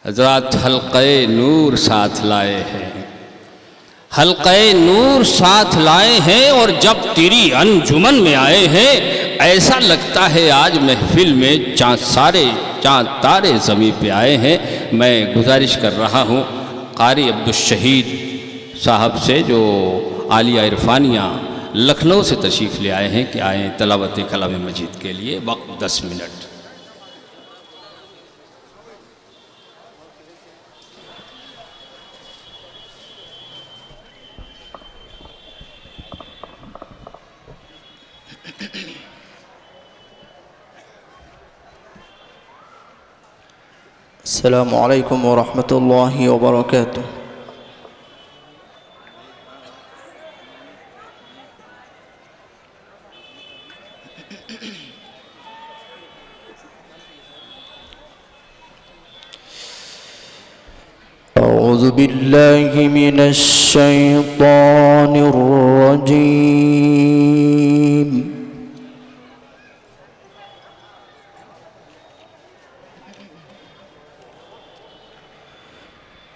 हज़रात हल्क़े नूर साथ लाए हैं, हल्क़े नूर साथ लाए हैं। और जब तेरी अंजुमन में आए हैं, ऐसा लगता है आज महफिल में चाँद तारे ज़मीं पे आए हैं। मैं गुजारिश कर रहा हूँ क़ारी अब्दुल शहीद साहब से, जो आलिया इरफानिया लखनऊ से तशरीफ़ ले आए हैं, कि आएँ तिलावत कलाम मजीद के लिए। वक्त 10 मिनट। अस्सलामु अलैकुम वरहमतुल्लाहि वबरकातुह। أعوذ بالله من الشيطان الرجيم।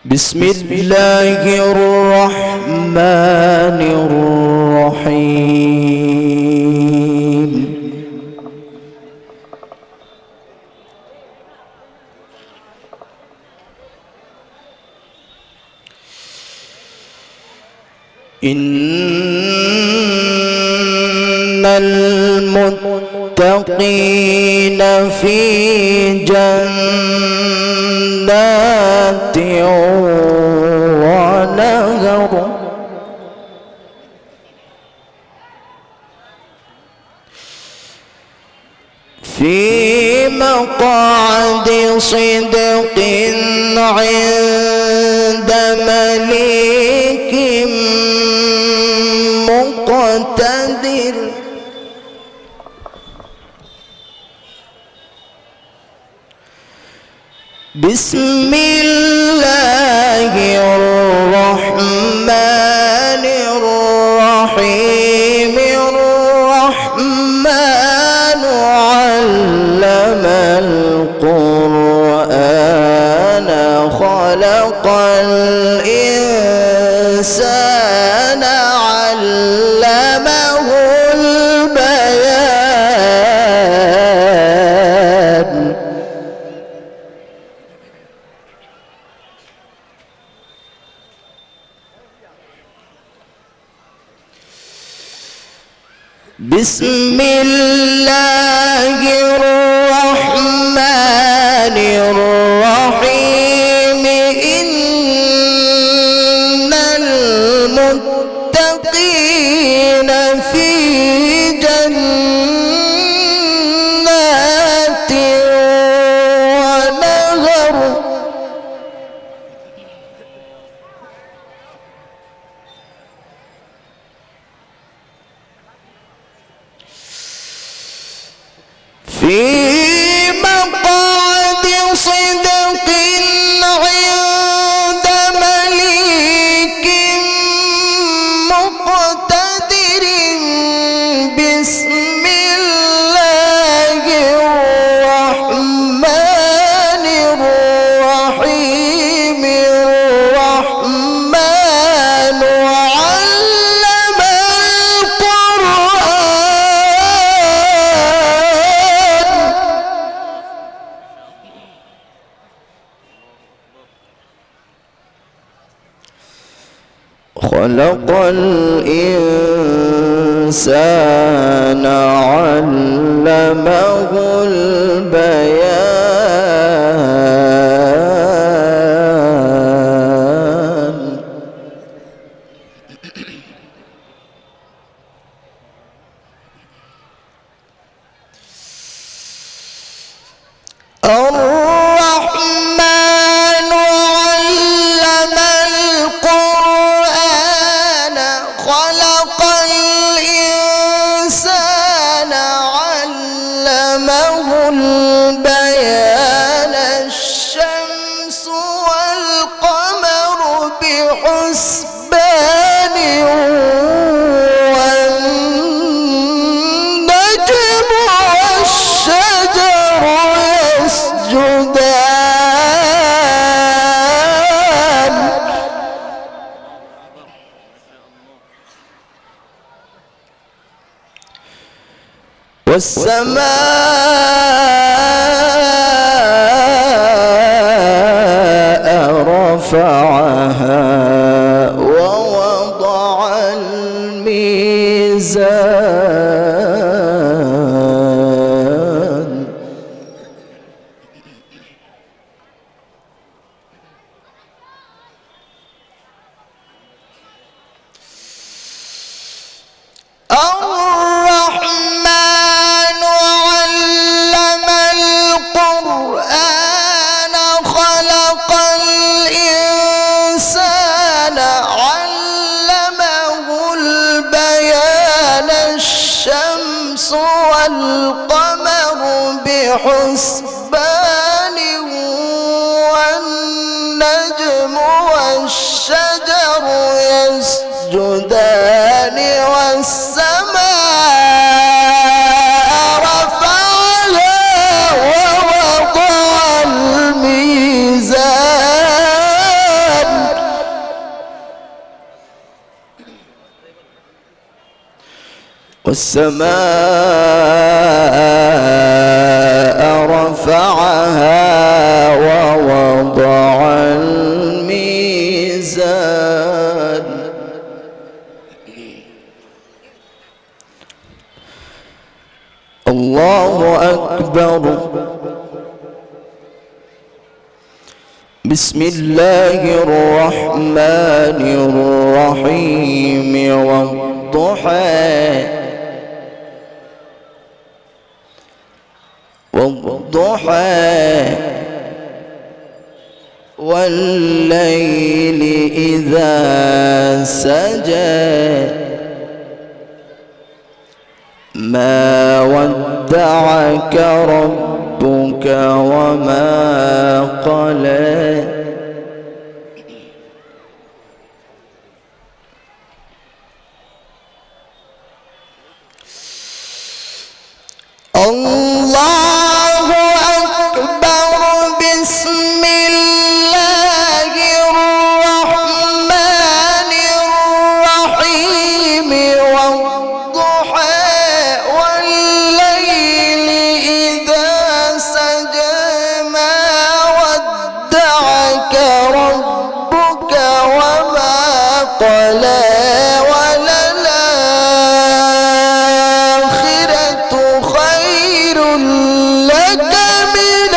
بسم الله الرحمن الرحيم. إن المتقين في جنات ونهر في مقعد صدق عند مليك مقتدر. بسم الله الرحمن الرحيم. الرحمن علم القرآن خلق الإنسان علمه البيان. بسم الله الرحمن الرحيم. إن المتقين في جنات ونهر في مقعد صدق عند مليك مقتدر. بسم الله الرحمن الرحيم. الرحمن علم القرآن خلق الإنسان علمه البيان. الرحمن علم القرآن خلق الإنسان علمه البيان. الشمس والقمر بحسبان والنجم والشجر يسجدان. والسماء رفعها ووضع الميزان الرحمن علم القرآن خلق الإنسان علمه البيان الشمس والقمر بحسبان والنجم والشجر يسجدان والسماء رفعها ووضع الميزان والسماء رفعها ووضع الميزان الله أكبر. بسم الله الرحمن الرحيم والضحى والليل إذا سجى ما ودعك ربك وما قلى الله أكبر. بسم الله الرحمن الرحيم والضحى والليل إذا سجى ما ودعك ربك وما قلى وللآخرة خير لك من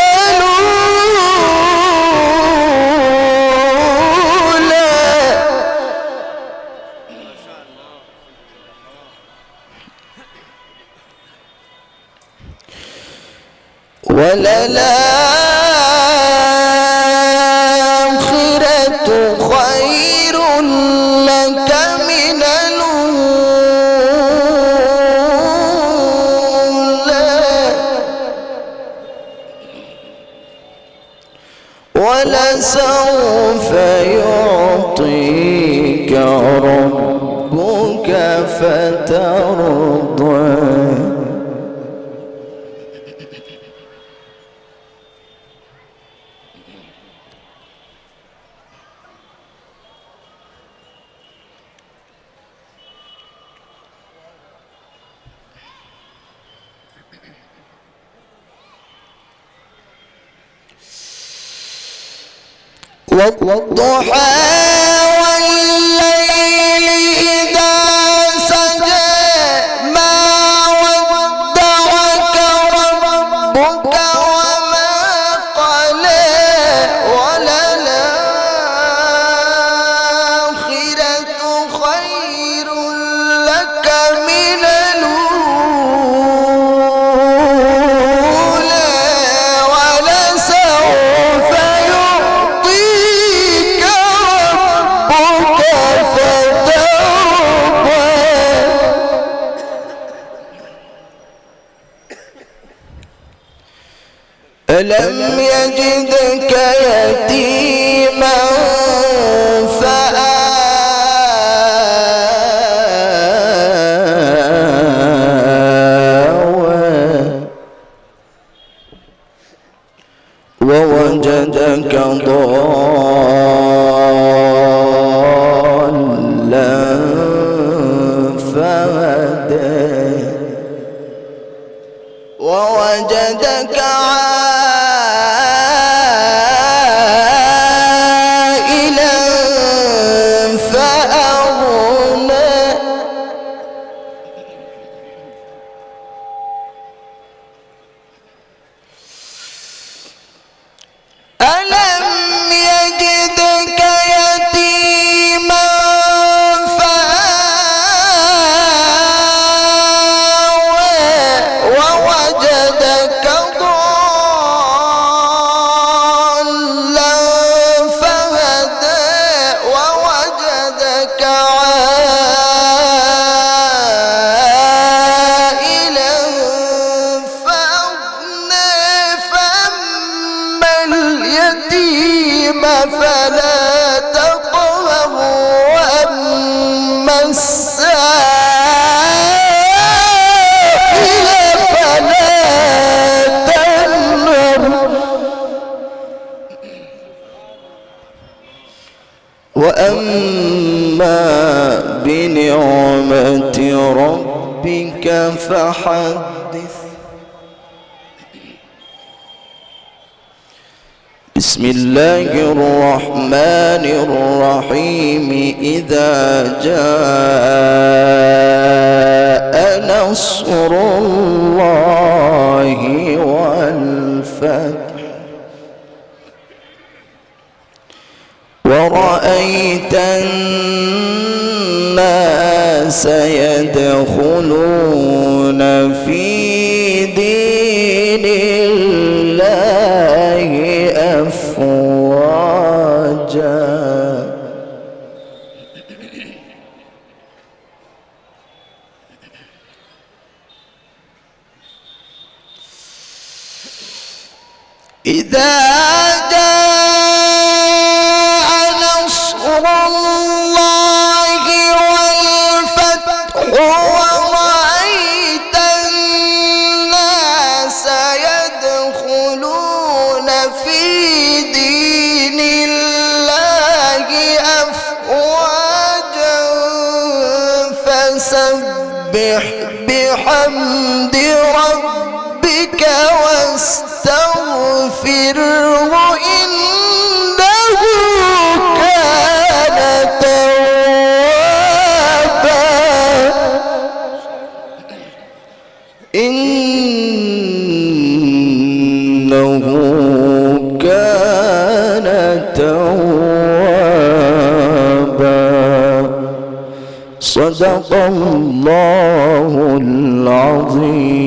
الأولى ولسوف يعطيك ربك فترضى. والضحى والليل إذا سجى ما ودعك ربك وما قلى وللآخرة خير لك من الأولى ولسوف ألم يجدك يتيما فآوى ووجدك ضالا فهدى ووجدك عائلا فأغنى ألم يجدك يتيما فآوى ووجدك ضالا فهدى ووجدك عائلا فأغنى فأما اليتيم فلا تقهر وأما السائل فلا تنهر وأما بنعمة ربك فحدث. بسم الله الرحمن الرحيم. إذا جاء نصر الله والفتح ورأيت الناس يدخلون في دين الله أفواجا إذا جاء نصر الله والفتح ورأيت الناس يدخلون في دين الله أفواجا فسبح بحمد ربك واستغفره إنه كان توابا. إنه كان توابا. صدق الله العظيم.